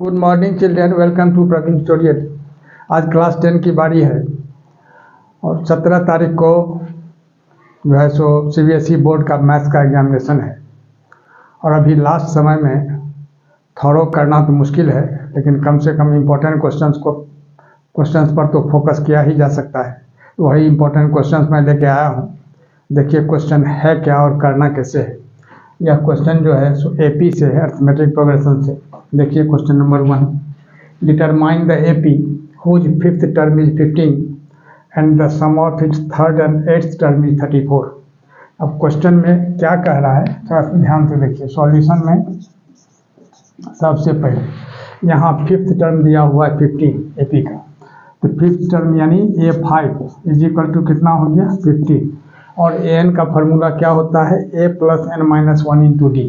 Good morning children, welcome to Praveen tutorial. आज class 10 की बारी है और 17 तारीख को जो है सो सीबीएसई बोर्ड का मैथ्स का एग्जामिनेशन है। और अभी लास्ट समय में थॉरो करना तो मुश्किल है, लेकिन कम से कम इम्पोर्टेंट क्वेश्चंस पर तो फोकस किया ही जा सकता है। तो वही इम्पोर्टेंट क्वेश्चंस मैं लेके आया हूँ। देखिए क्वेश्चन है क्या और करना कैसे है। यह क्वेश्चन जो है सो एपी से है, अर्थमेटिक प्रोग्रेशन से। देखिए question number 1, determine the AP whose fifth term is 15 and the sum of its third and eighth term is 34। अब क्वेश्चन में क्या कह रहा है थोड़ा सा ध्यान से देखिए। सॉल्यूशन में सबसे पहले यहाँ फिफ्थ टर्म दिया हुआ है 15 एपी का, तो फिफ्थ टर्म यानी A5 इज इक्वल टू कितना हो गया 15। और an का फॉर्मूला क्या होता है a plus n minus 1 into d,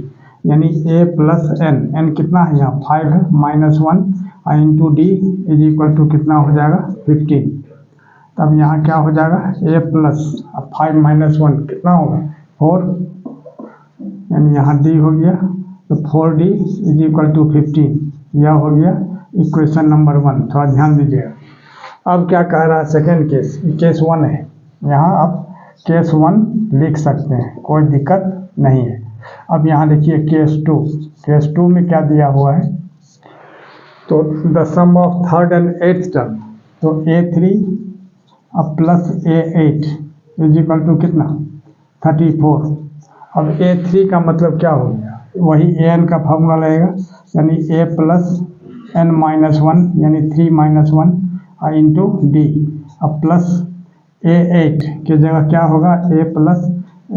यानी a प्लस एन कितना है यहाँ 5 है, minus 1 into d is equal to कितना हो जाएगा 15। तब यहाँ क्या हो जाएगा a प्लस 5 माइनस 1 कितना होगा 4, यानी यहाँ d हो गया, तो 4d इज इक्वल टू 15। यह हो गया इक्वेशन नंबर 1। थोड़ा ध्यान दीजिएगा। अब क्या कह रहा है सेकेंड केस 1 है। यहाँ आप केस 1 लिख सकते हैं, कोई दिक्कत नहीं है। अब यहाँ देखिए केस 2 में क्या दिया हुआ है, तो the sum of third and eighth term, तो A3 अब plus A8 is equal to कितना 34। अब A3 का मतलब क्या हो गया, वही an का फॉर्मूला लगेगा, यानी a प्लस एन माइनस 1 यानी 3 माइनस 1 इंटू डी। अब प्लस A8 की जगह क्या होगा a plus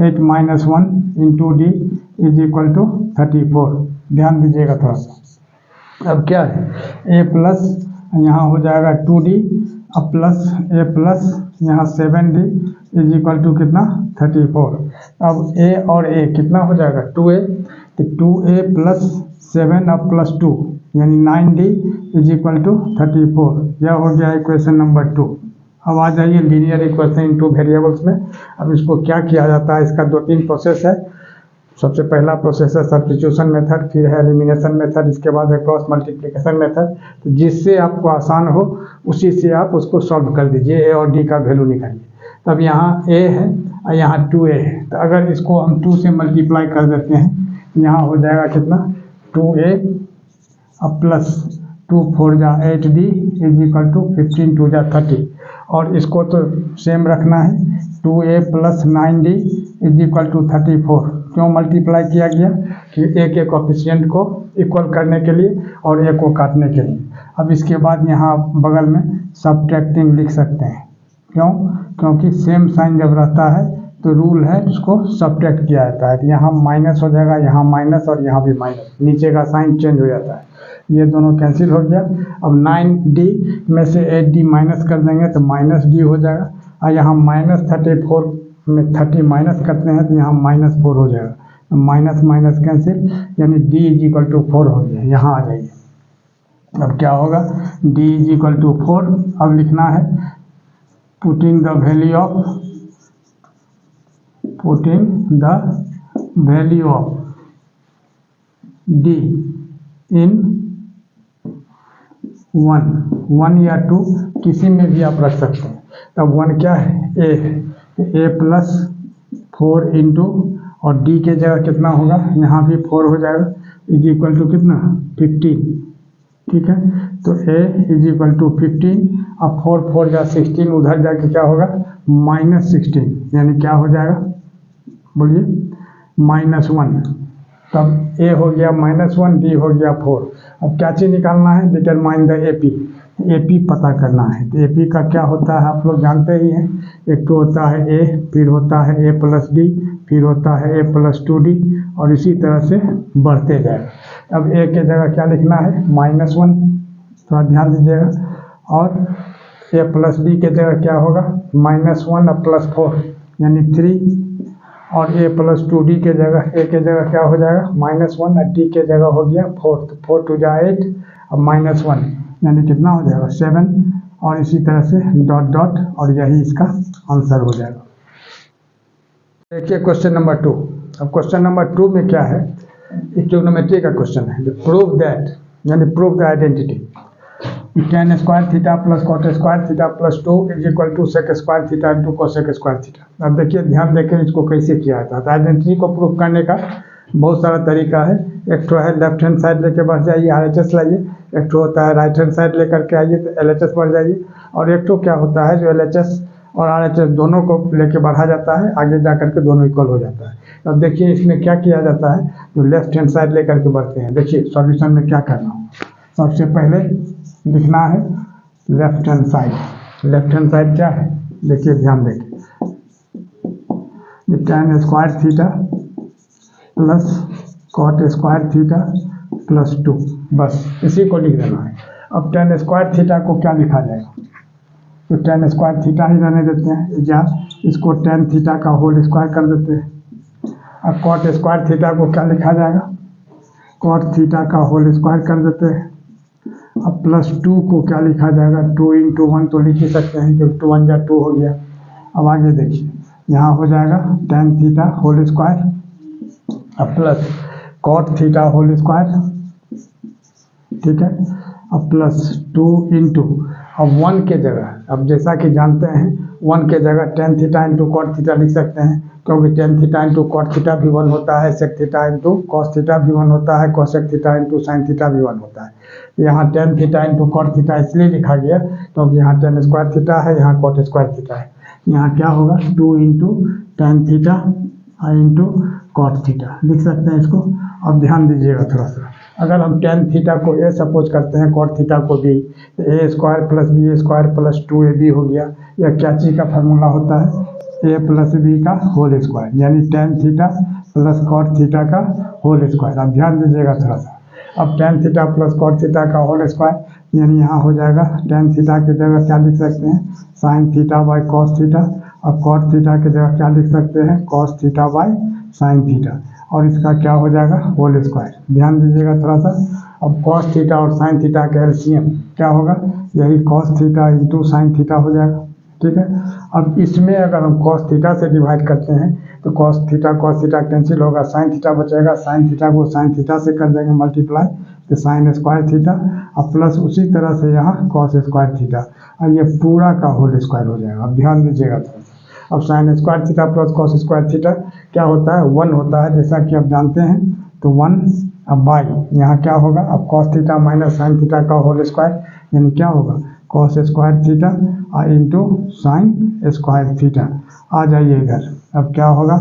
8 minus 1 into d is equal to 34। ध्यान दीजिएगा थोड़ा सा। अब क्या है a प्लस यहाँ हो जाएगा 2d, अब प्लस a प्लस यहाँ 7d इज इक्वल टू कितना 34। अब a और a कितना हो जाएगा 2a, तो 2a प्लस 7 अब प्लस 2 यानी 9d इज इक्वल टू 34। यह हो गया इक्वेशन नंबर 2। अब आ जाइए linear equation in two variables में। अब इसको क्या किया जाता है, इसका 2-3 प्रोसेस है। सबसे पहला प्रोसेस है सब्स्टिट्यूशन मेथड, फिर है एलिमिनेशन मेथड, इसके बाद है क्रॉस मल्टीप्लिकेशन मेथड। तो जिससे आपको आसान हो उसी से आप उसको सॉल्व कर दीजिए, ए और डी का वैल्यू निकालिए। तब यहाँ a है और यहाँ 2a है, तो अगर इसको हम 2 से मल्टीप्लाई कर देते हैं, यहाँ हो जाएगा कितना 2a अब प्लस 2 4 जा 8d इज इक्वल टू 15 2 जा 30। और इसको तो सेम रखना है, 2a plus 9d is equal to 34। क्यों मल्टीप्लाई किया गया कि a के कोफिशिएंट को इक्वल करने के लिए और a को काटने के लिए। अब इसके बाद यहाँ बगल में सब्ट्रैक्टिंग लिख सकते हैं। क्यों, क्योंकि सेम साइन जब रहता है तो रूल है उसको सब्ट्रैक्ट किया जाता है। तो यहाँ माइनस हो जाएगा, यहाँ माइनस और यहाँ भी माइनस, नीचे का साइन चेंज हो जाता है। ये दोनों कैंसिल हो गया। अब 9d में से 8d माइनस कर देंगे तो माइनस d हो जाएगा, और यहाँ माइनस 34 में 30 माइनस करते हैं तो यहाँ माइनस 4 हो जाएगा। तो माइनस माइनस कैंसिल, यानी d इज इक्वल टू 4 हो गया। यहाँ आ जाइए। अब क्या होगा d इज इक्वल टू 4। अब लिखना है putting the value of d इन 1 या 2, किसी में भी आप रख सकते हैं। तब 1 क्या है a है, तो a प्लस 4 इंटू और d के जगह कितना होगा, यहाँ भी 4 हो जाएगा, इज इक्वल टू कितना 15। ठीक है, तो a इज इक्वल टू 15। अब 4 4 जा 16, उधर जाके क्या होगा माइनस 16, यानी क्या हो जाएगा बोलिए माइनस 1। तब a हो गया माइनस 1, d हो गया 4। अब क्या चीज़ निकालना है, डिटरमाइन द एपी पता करना है। तो एपी का क्या होता है आप लोग जानते ही हैं। एक तो होता है a, फिर होता है a प्लस डी, फिर होता है a प्लस 2d, और इसी तरह से बढ़ते जाए। अब a के जगह क्या लिखना है -1, थोड़ा ध्यान दीजिएगा। और a प्लस डी के जगह क्या होगा -1 और प्लस 4 यानी 3, और a प्लस 2d के जगह a के जगह क्या हो जाएगा -1 और d के जगह हो गया 4, तो 4 2 जा 8 और -1 यानी कितना हो जाएगा 7, और इसी तरह से डॉट डॉट, और यही इसका आंसर हो जाएगा। देखिए क्वेश्चन नंबर 2। अब क्वेश्चन नंबर 2 में क्या है, ट्रिग्नोमेट्री का क्वेश्चन है। प्रूव दैट यानी prove the identity. tan square theta plus cot square theta plus 2 is equal to sec square theta into cosec square theta. अब देखिए ध्यान देकर इसको कैसे किया जाता है। तो आइडेंटिटी को प्रूव करने का बहुत सारा तरीका है। एक तो है लेफ्ट हैंड साइड लेके बढ़ जाइए RHS लाइए, एक तो होता है राइट हैंड साइड लेकर के आइए तो LHS बढ़ जाइए, और एक तो क्या होता है जो LHS और RHS दोनों को लेके बढ़ा जाता है, आगे जा करके दोनों इक्वल हो जाता है। अब देखिए इसमें क्या किया जाता है, जो लेफ्ट हैंड साइड लेकर के बढ़ते हैं। देखिए सॉल्यूशन में क्या करना हो, सबसे पहले लिखना है left hand side. Left hand side क्या है, देखिए ध्यान देंगे, tan square theta plus cot square theta plus 2, बस इसी को लिख देना है। अब tan स्क्वायर थीटा को क्या लिखा जाएगा, तो tan स्क्वायर थीटा ही रहने देते हैं, या इसको tan थीटा का होल स्क्वायर कर देते हैं। अब कॉट स्क्वायर थीटा को क्या लिखा जाएगा, कॉट थीटा का होल स्क्वायर कर देते हैं। अब प्लस 2 को क्या लिखा जाएगा, 2 × 1 तो लिख ही सकते हैं क्योंकि 2 1 2 हो गया। अब आगे देखिए यहाँ हो जाएगा tan थीटा होल स्क्वायर अब plus cot theta whole square, ठीक है। अब प्लस 2 × अब 1 के जगह, अब जैसा कि जानते हैं 1 के जगह tan theta into cot theta लिख सकते हैं, क्योंकि tan theta into cot theta भी 1 होता है, sec theta into cos theta भी 1 होता है, cosec theta into sine theta भी 1 होता है। यहाँ tan theta into cot theta इसलिए लिखा गया क्योंकि यहाँ tan स्क्वायर थीटा है, यहाँ कॉट स्क्वायर थीटा है। यहाँ क्या होगा 2 × tan theta into cot theta लिख सकते हैं इसको। अब ध्यान दीजिएगा थोड़ा सा, अगर हम tan थीटा को a सपोज करते हैं, कॉट थीटा को b, तो a square plus b square plus 2ab हो गया। यह क्या चीज़ का फार्मूला होता है, a प्लस b का होल स्क्वायर, यानी tan theta plus cot theta का होल स्क्वायर। अब ध्यान दीजिएगा थोड़ा सा, अब tan theta plus cot theta का होल स्क्वायर, यानी यहाँ हो जाएगा tan थीटा की जगह क्या लिख सकते हैं, sine theta by cos theta. अब कॉट थीटा की जगह क्या लिख सकते हैं, cos theta by sine theta, और इसका क्या हो जाएगा होल स्क्वायर। ध्यान दीजिएगा थोड़ा सा, अब कॉस थीटा और साइन थीटा का एलसीएम क्या होगा, यही cos theta into sine theta हो जाएगा, ठीक है। अब इसमें अगर हम कॉस थीटा से डिवाइड करते हैं तो कॉस थीटा कैंसिल होगा, साइन थीटा बचेगा, साइन थीटा को साइन थीटा से कर देंगे मल्टीप्लाई, तो साइन स्क्वायर थीटा, अब प्लस उसी तरह से यहाँ कॉस स्क्वायर थीटा, और ये पूरा का होल स्क्वायर हो जाएगा। अब ध्यान दीजिएगा थोड़ा सा, अब sign square theta plus cos square theta क्या होता है, 1 होता है, जैसा कि आप जानते हैं, तो 1 अब बाई यहाँ क्या होगा, अब cos theta minus sine theta का होल स्क्वायर, यानी क्या होगा cos square theta into sine square theta. आ जाइए इधर, अब क्या होगा,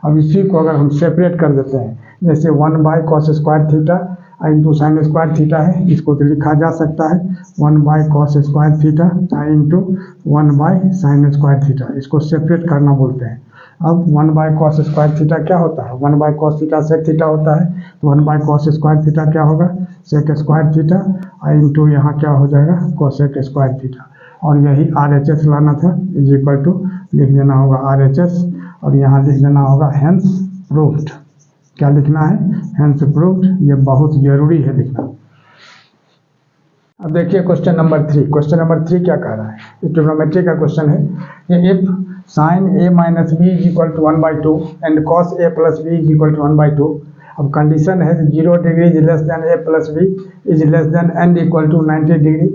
अब इसी को अगर हम सेपरेट कर देते हैं, जैसे 1 by cos square theta into sine square theta है, इसको तो लिखा जा सकता है 1 by cos square theta into 1 by sine square theta, इसको सेपरेट करना बोलते हैं। अब 1 बाई कॉस स्क्वायर थीटा क्या होता है, 1 by cos theta sec theta होता है, तो 1 बाई कॉस स्क्वायर थीटा क्या होगा, सेक स्क्वायर थीटा इंटू यहाँ क्या हो जाएगा कोसेक स्क्वायर थीटा, और यही RHS लाना था, इज इक्वल टू लिख देना होगा RHS, और यहाँ लिख देना होगा हेंस प्रूव्ड। क्या लिखना है, हेंस प्रूव्ड, ये बहुत जरूरी है लिखना। अब देखिए क्वेश्चन नंबर 3, क्वेश्चन नंबर 3 क्या कह रहा है, ये ट्रिग्नोमेट्री का क्वेश्चन है। ये if sine a minus B is equal to 1/2 and cos a plus B is equal to 1/2। अब कंडीशन है 0 degree is less than a plus B is less than n equal to 90 degree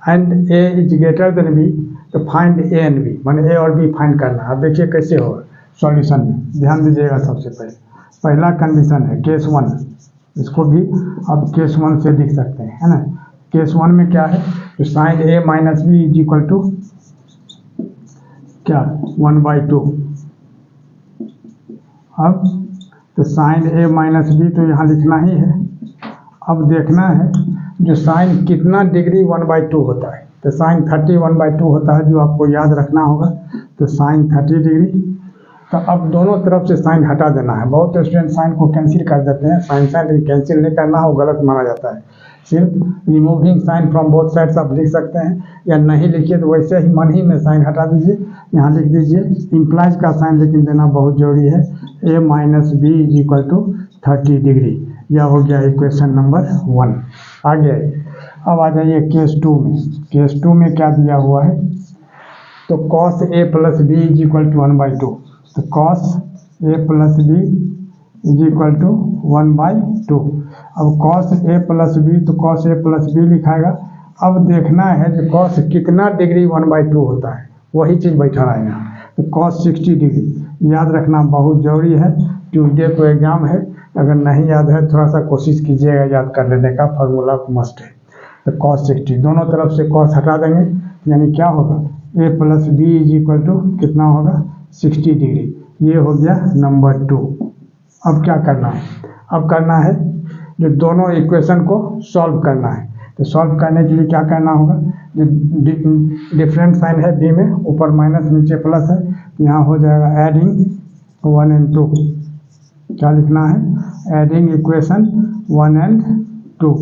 and a is greater than b, तो find a and b, माने a और b find करना है। अब देखिए कैसे होगा सॉल्यूशन में, ध्यान दीजिएगा। सबसे पहला कंडीशन है केस 1, इसको भी अब केस 1 से लिख सकते हैं, है ना। केस 1 में क्या है, तो sine a minus B is equal to क्या 1/2। अब तो साइन a माइनस बी तो यहाँ लिखना ही है। अब देखना है जो साइन कितना डिग्री 1/2 होता है, तो साइन 30 1/2 होता है, जो आपको याद रखना होगा। तो साइन 30 डिग्री, तो अब दोनों तरफ से साइन हटा देना है। बहुत स्टूडेंट साइन को कैंसिल कर देते हैं, साइन कैंसिल नहीं करना हो, गलत माना जाता है। सिर्फ removing sine from both sides आप लिख सकते हैं, या नहीं लिखिए तो वैसे ही मन ही में साइन हटा दीजिए, यहाँ लिख दीजिए इम्प्लाइज का साइन लेकिन देना बहुत जरूरी है, a minus B is equal to 30 degree. यह हो गया इक्वेशन नंबर 1। आगे अब आ जाइए केस 2 में। केस 2 में क्या दिया हुआ है, तो cos a plus B is equal to 1/2, तो cos a plus B is equal to 1/2। अब cos a प्लस बी, तो cos a प्लस बी लिखाएगा। अब देखना है कि cos कितना डिग्री 1/2 होता है, वही चीज़ बैठा है यहाँ। तो cos 60 डिग्री याद रखना बहुत ज़रूरी है। ट्यूसडे को एग्जाम है, अगर नहीं याद है थोड़ा सा कोशिश कीजिएगा याद कर लेने का, फार्मूला मस्ट है। तो cos 60 दोनों तरफ से cos हटा देंगे, यानी क्या होगा a plus B is equal to कितना होगा 60 डिग्री। ये हो गया नंबर 2। अब क्या करना है, अब करना है जो दोनों इक्वेशन को सॉल्व करना है। तो सॉल्व करने के लिए क्या करना होगा, जो डिफरेंट साइन है बी में, ऊपर माइनस नीचे प्लस है, यहाँ हो जाएगा एडिंग 1 and 2। क्या लिखना है, एडिंग इक्वेशन 1 and 2।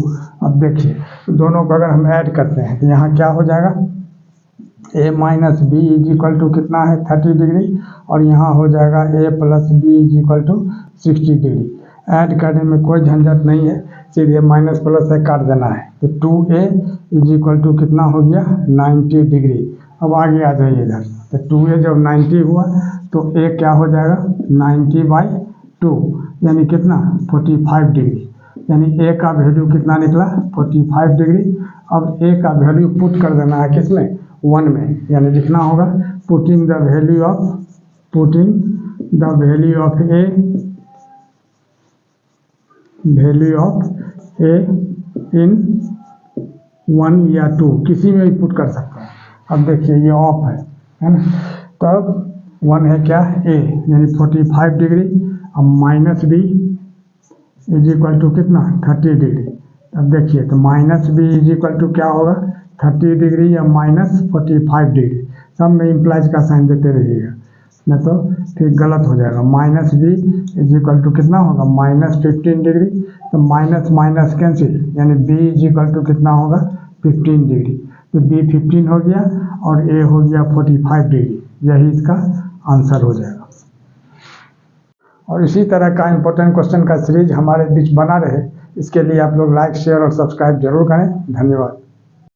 अब देखिए दोनों को अगर हम ऐड करते हैं तो यहाँ क्या हो जाएगा, a minus B is equal to कितना है 30 डिग्री, और यहाँ हो जाएगा a plus B is equal to 60 degree. Add करने में कोई झंझट नहीं है, सीधे माइनस प्लस है काट देना है। तो 2a इज इक्वल टू कितना हो गया 90 डिग्री। अब आगे आ जाइए इधर, तो 2a जब 90 हुआ तो a क्या हो जाएगा 90/2, यानी कितना 45 डिग्री, यानी a का वैल्यू कितना निकला 45 डिग्री। अब a का वैल्यू पुट कर देना है किसमें 1 में, यानी लिखना होगा putting the value of a इन 1 या 2, किसी में भी पुट कर सकते हैं। अब देखिए ये ऑफ है ना, तब 1 है क्या a, यानी 45 डिग्री। अब minus b is equal to कितना 30 डिग्री। अब देखिए तो minus B is equal to क्या होगा 30 डिग्री या माइनस 45 डिग्री, सब में इम्प्लाइज का साइन देते रहिएगा, नहीं तो फिर गलत हो जाएगा। Minus B is equal to कितना होगा माइनस 15 डिग्री, तो माइनस माइनस कैंसिल, यानी बी इज इक्वल टू कितना होगा 15 डिग्री। तो बी 15 हो गया और ए हो गया 45 डिग्री, यही इसका आंसर हो जाएगा। और इसी तरह का इंपॉर्टेंट क्वेश्चन का सीरीज हमारे बीच बना रहे, इसके लिए आप लोग लाइक शेयर और सब्सक्राइब जरूर करें। धन्यवाद।